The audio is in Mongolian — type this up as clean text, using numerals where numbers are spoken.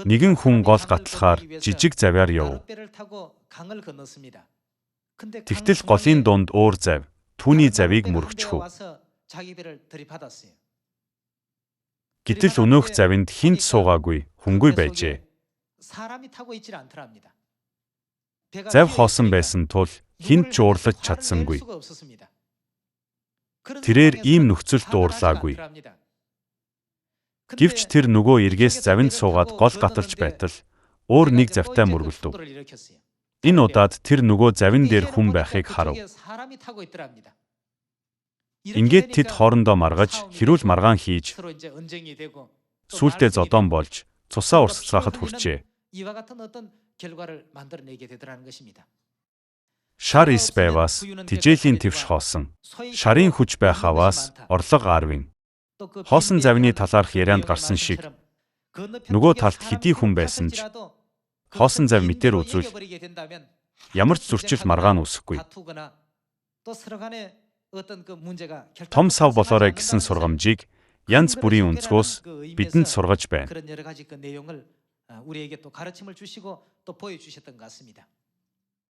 нэгэн хүн гол гатлахаар жижиг завьаар яв. Тэгтэл голын дунд өөр зав, түүний завийг мөрөгчихв. Гэтэл өнөөх завинд хинт суугаагүй, хүнгүй байжээ. Зав хоосон байсан тул хинт ч уурлаж чадсангүй. Тэрээр ийм нөхцөлд уурлаагүй. Гэвч тэр нөгөө эргээс завинд суугаад гол гаталж байтал өөр нэг завтай мөргөлдөв. Энэ удаад тэр нөгөө завин дээр хүн байхыг харав. Ингээд тэд хоорондоо маргаж, хэрүүл маргаан хийж, сүүлдээ зодон болж, цусаа урсгалахад хүрчээ. Шар ис байваас тижээлийн твш хоосон. Шарын хүч байх аваас орлого 10. Хоосон завины талаарх ярианд гарсан шиг нөгөө талд хэдий хүн байсан ч хоосон зав мэтэр үзвэл ямар ч зөрчил маргаан үүсэхгүй. Том сав болоорой гэсэн сургамжийг янз бүрийн өнцгөөс бидэнд сургаж байна.